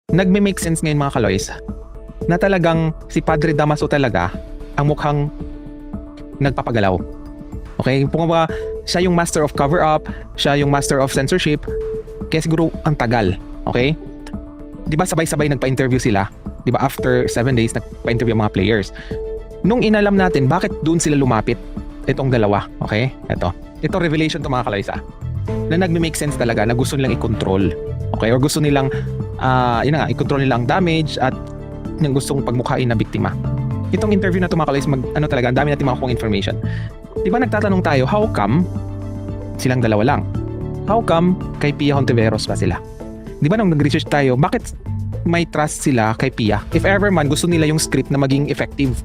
nagme-make sense ngayon mga kaloys na talagang si Padre Damaso talaga ang mukhang nagpapagalaw. Okay? Kumbaga, siya yung master of cover-up, siya yung master of censorship, kaya siguro ang tagal. Okay? Di ba sabay-sabay nagpa-interview sila? Di ba after 7 days nagpa-interview ang mga players? Nung inalam natin bakit doon sila lumapit, itong dalawa. Okay? Ito revelation to mga kaloys na nagme-make sense talaga na gusto nilang i-control. Okay? Or gusto nilang yun na nga, i-control nila ang damage at yung gustong pagmukhain na biktima. Itong interview na ito mga kaloys, talaga, ang dami natin makakuha information. Di ba nagtatanong tayo, how come silang dalawa lang? How come kay Pia Hontiveros ba sila? Di ba nung nag-research tayo, bakit may trust sila kay Pia? If ever man, gusto nila yung script na maging effective.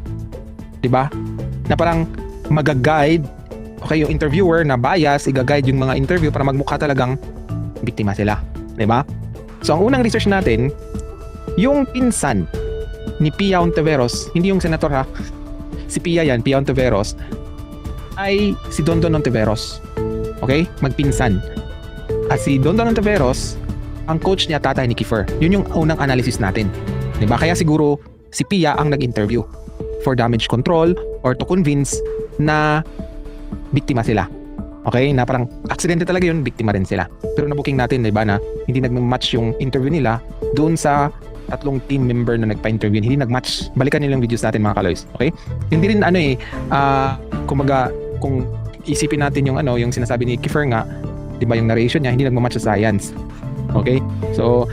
Di ba? Na parang mag-guide, okay, yung interviewer na bias, i-guide yung mga interview para magmukha talagang biktima sila. Di ba? So, ang unang research natin, yung pinsan ni Pia Hontiveros, hindi yung senator ha, si Pia yan, Pia Hontiveros, ay si Dondon Hontiveros. Okay? Magpinsan. At si Dondon Hontiveros, ang coach niya tatay ni Kiefer. Yun yung unang analysis natin. Diba? Kaya siguro si Pia ang nag-interview for damage control or to convince na biktima sila. Okay? Na parang aksidente talaga yun, biktima rin sila. Pero nabuking natin, diba, na hindi nag-match yung interview nila doon sa tatlong team member na nagpa-interview. Hindi nag-match. Balikan nyo yung videos natin mga kaloys. Okay? Hindi rin kumaga, kung isipin natin yung yung sinasabi ni Kiefer nga, diba yung narration niya, hindi nag-match sa science. Okay? So,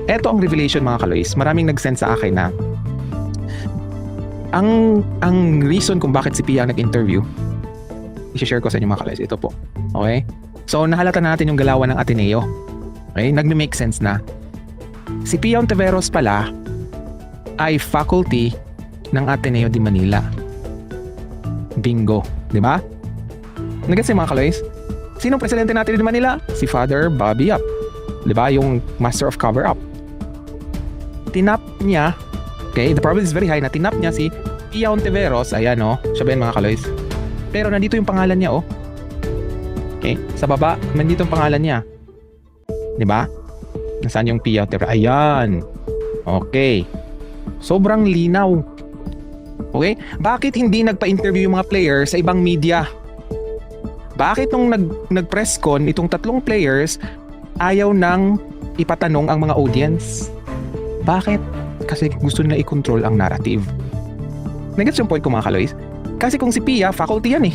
eto ang revelation mga kaloys. Maraming nag-send sa akin na ang reason kung bakit si Pia nag-interview, i-share ko sa inyo mga kaloys. Ito po. Okay? So, nahalata na natin yung galawan ng Ateneo. Okay? Nagme-make sense na. Si Pia Hontiveros pala ay faculty ng Ateneo de Manila. Bingo. Diba? Nagets mga kaloys? Sinong presidente natin de Manila? Si Father Bobby Yap. Diba? Yung master of cover-up. Tinap niya, okay, the probability is very high na tinap niya si Pia Hontiveros. Ayan siya ba yan mga kaloys? Pero nandito yung pangalan niya Okay, sa baba, nandito yung pangalan niya. Diba? Nasaan yung Pia Hontiveros? Ayan. Okay. Sobrang linaw. Okay? Bakit hindi nagpa-interview yung mga player sa ibang media? Bakit nung nag-press con itong tatlong players ayaw nang ipatanong ang mga audience? Bakit? Kasi gusto nila i-control ang narrative. Nagets yung point ko mga kaloys? Kasi kung si Pia, faculty yan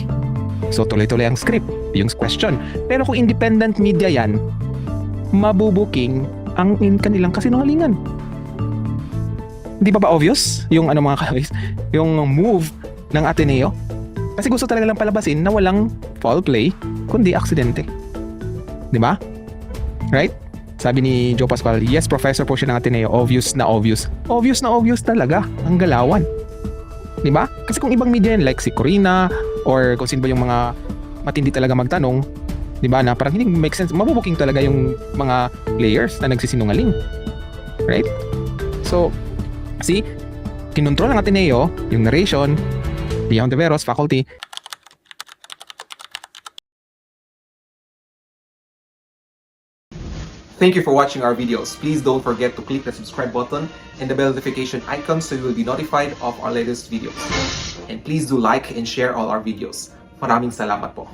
So tuloy-tuloy ang script, yung question. Pero kung independent media yan, mabubuking ang kanilang kasinungalingan. Di ba obvious yung mga kaloys? Yung move ng Ateneo? Kasi gusto talaga lang palabasin na walang foul play, kundi aksidente. Di ba? Right? Sabi ni Joe Pascual, yes, professor po siya ng Ateneo. Obvious na obvious. Obvious na obvious talaga ang galawan. Di ba? Kasi kung ibang media yan, like si Corina, or kung sino ba yung mga matindi talaga magtanong, di ba, na parang hindi make sense, mabubuking talaga yung mga players na nagsisinungaling. Right? So, see, kinontrol ng Ateneo, yung narration, Pia Hontiveros, faculty. Thank you for watching our videos. Please don't forget to click the subscribe button and the bell notification icon so you will be notified of our latest videos. And please do like and share all our videos. Maraming salamat po.